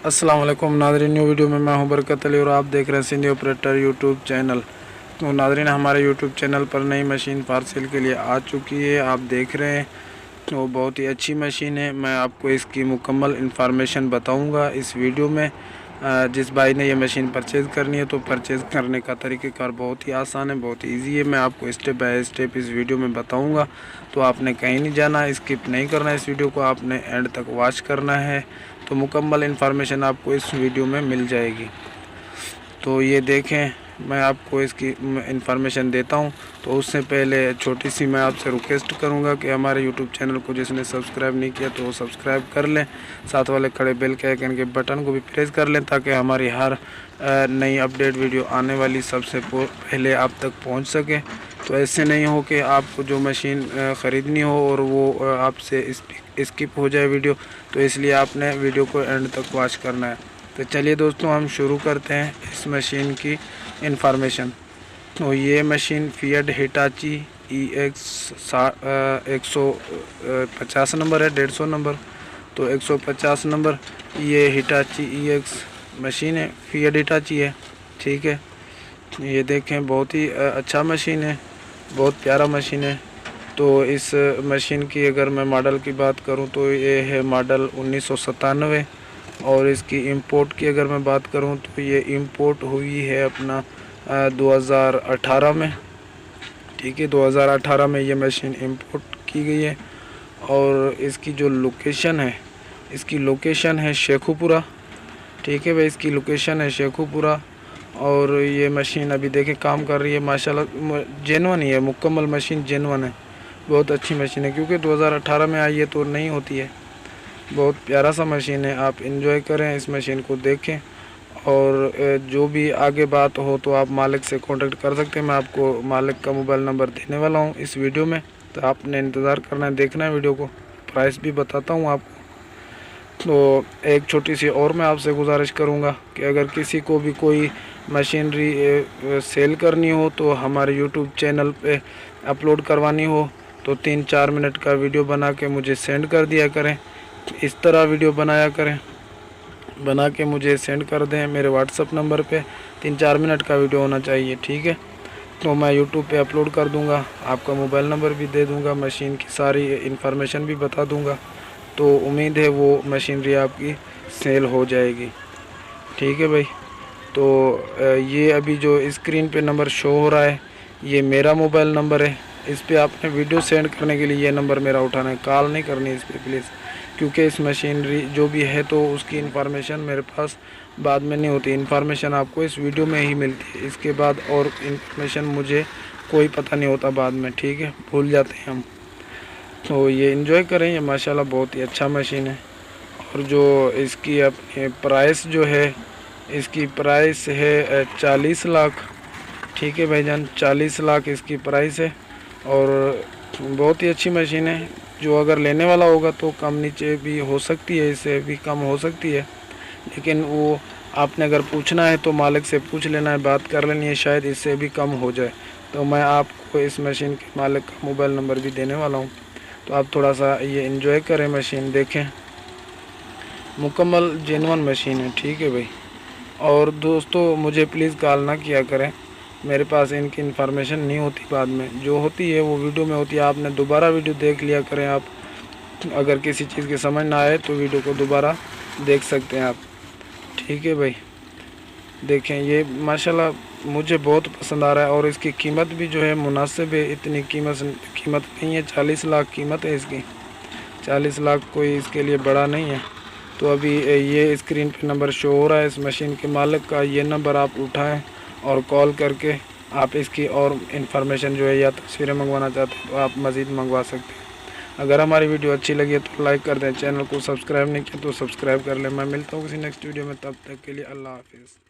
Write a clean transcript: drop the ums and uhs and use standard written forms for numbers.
अस्सलाम वालेकुम नाज़रीन, न्यू वीडियो में मैं हूं बरकत अली और आप देख रहे हैं सिंधी ऑपरेटर यूट्यूब चैनल। तो नाज़रीन, हमारे यूट्यूब चैनल पर नई मशीन पार्सल के लिए आ चुकी है, आप देख रहे हैं। तो बहुत ही अच्छी मशीन है। मैं आपको इसकी मुकम्मल इंफॉर्मेशन बताऊंगा इस वीडियो में। जिस भाई ने ये मशीन परचेज़ करनी है तो परचेज़ करने का तरीक़ेकार बहुत ही आसान है, बहुत ही ईजी है। मैं आपको स्टेप बाय स्टेप इस वीडियो में बताऊंगा, तो आपने कहीं नहीं जाना, स्किप नहीं करना। इस वीडियो को आपने एंड तक वॉच करना है, तो मुकम्मल इंफॉर्मेशन आपको इस वीडियो में मिल जाएगी। तो ये देखें, मैं आपको इसकी इंफॉर्मेशन देता हूं, तो उससे पहले छोटी सी मैं आपसे रिक्वेस्ट करूंगा कि हमारे यूट्यूब चैनल को जिसने सब्सक्राइब नहीं किया तो वो सब्सक्राइब कर लें, साथ वाले खड़े बेल के आइकन के बटन को भी प्रेस कर लें, ताकि हमारी हर नई अपडेट वीडियो आने वाली सबसे पहले आप तक पहुंच सके। तो ऐसे नहीं हो कि आपको जो मशीन ख़रीदनी हो और वो आपसे स्किप हो जाए वीडियो, तो इसलिए आपने वीडियो को एंड तक वॉच करना है। तो चलिए दोस्तों, हम शुरू करते हैं इस मशीन की इंफॉर्मेशन। तो ये machine fiat Hitachi EX 150 number है, 150 नंबर, तो 150 नंबर ये हिटाची EX मशीन है, फिएट हिटाची है, ठीक है। ये देखें, बहुत ही अच्छा मशीन है, बहुत प्यारा मशीन है। तो इस मशीन की अगर मैं मॉडल की बात करूं तो ये है मॉडल 1997, और इसकी इंपोर्ट की अगर मैं बात करूं तो ये इंपोर्ट हुई है अपना 2018 में, ठीक है। 2018 में ये मशीन इंपोर्ट की गई है। और इसकी जो लोकेशन है, इसकी लोकेशन है शेखुपुरा, ठीक है भाई, इसकी लोकेशन है शेखुपुरा। और ये मशीन अभी देखें काम कर रही है, माशाल्लाह जेन्युइन ही है, मुकम्मल मशीन जेन्युइन है, बहुत अच्छी मशीन है, क्योंकि 2018 में आई है तो नहीं होती है। बहुत प्यारा सा मशीन है, आप एंजॉय करें, इस मशीन को देखें। और जो भी आगे बात हो तो आप मालिक से कांटेक्ट कर सकते हैं। मैं आपको मालिक का मोबाइल नंबर देने वाला हूं इस वीडियो में, तो आपने इंतज़ार करना है, देखना है वीडियो को। प्राइस भी बताता हूं आपको। तो एक छोटी सी और मैं आपसे गुजारिश करूंगा कि अगर किसी को भी कोई मशीनरी सेल करनी हो तो हमारे यूट्यूब चैनल पे अपलोड करवानी हो तो 3-4 मिनट का वीडियो बना के मुझे सेंड कर दिया करें। इस तरह वीडियो बनाया करें, बना के मुझे सेंड कर दें मेरे व्हाट्सअप नंबर पे। 3-4 मिनट का वीडियो होना चाहिए, ठीक है। तो मैं यूट्यूब पे अपलोड कर दूंगा, आपका मोबाइल नंबर भी दे दूंगा, मशीन की सारी इन्फॉर्मेशन भी बता दूंगा। तो उम्मीद है वो मशीनरी आपकी सेल हो जाएगी, ठीक है भाई। तो ये अभी जो स्क्रीन पे नंबर शो हो रहा है, ये मेरा मोबाइल नंबर है। इस पे आपने वीडियो सेंड करने के लिए ये नंबर मेरा उठाना है, कॉल नहीं करनी इस पर प्लीज़, क्योंकि इस मशीनरी जो भी है तो उसकी इन्फॉर्मेशन मेरे पास बाद में नहीं होती। इन्फॉर्मेशन आपको इस वीडियो में ही मिलती है, इसके बाद और इन्फॉर्मेशन मुझे कोई पता नहीं होता बाद में, ठीक है, भूल जाते हैं हम। तो ये एंजॉय करें, ये माशाल्लाह बहुत ही अच्छा मशीन है। और जो इसकी अपनी प्राइस जो है, इसकी प्राइस है 40 लाख, ठीक है भाईजान, 40 लाख इसकी प्राइस है। और बहुत ही अच्छी मशीन है। जो अगर लेने वाला होगा तो कम नीचे भी हो सकती है, इससे भी कम हो सकती है, लेकिन वो आपने अगर पूछना है तो मालिक से पूछ लेना है, बात कर लेनी है, शायद इससे भी कम हो जाए। तो मैं आपको इस मशीन के मालिक का मोबाइल नंबर भी देने वाला हूँ, तो आप थोड़ा सा ये एंजॉय करें, मशीन देखें, मुकम्मल जेन्युइन मशीन है, ठीक है भाई। और दोस्तों, मुझे प्लीज़ कॉल ना किया करें, मेरे पास इनकी इन्फॉर्मेशन नहीं होती, बाद में जो होती है वो वीडियो में होती है। आपने दोबारा वीडियो देख लिया करें, आप अगर किसी चीज़ की समझ ना आए तो वीडियो को दोबारा देख सकते हैं आप, ठीक है भाई। देखें, ये माशाल्लाह मुझे बहुत पसंद आ रहा है, और इसकी कीमत भी जो है मुनासिब है, इतनी कीमत नहीं है। 40 लाख कीमत है इसकी, 40 लाख कोई इसके लिए बड़ा नहीं है। तो अभी ये स्क्रीन पे नंबर शो हो रहा है इस मशीन के मालिक का, ये नंबर आप उठाएं और कॉल करके आप इसकी और इन्फॉर्मेशन जो है या तस्वीरें मंगवाना चाहते हैं तो आप मज़ीद मंगवा सकते हैं। अगर हमारी वीडियो अच्छी लगी है तो लाइक कर दें, चैनल को सब्सक्राइब नहीं किया तो सब्सक्राइब कर लें। मैं मिलता हूँ किसी नेक्स्ट वीडियो में, तब तक के लिए अल्लाह हाफिज़।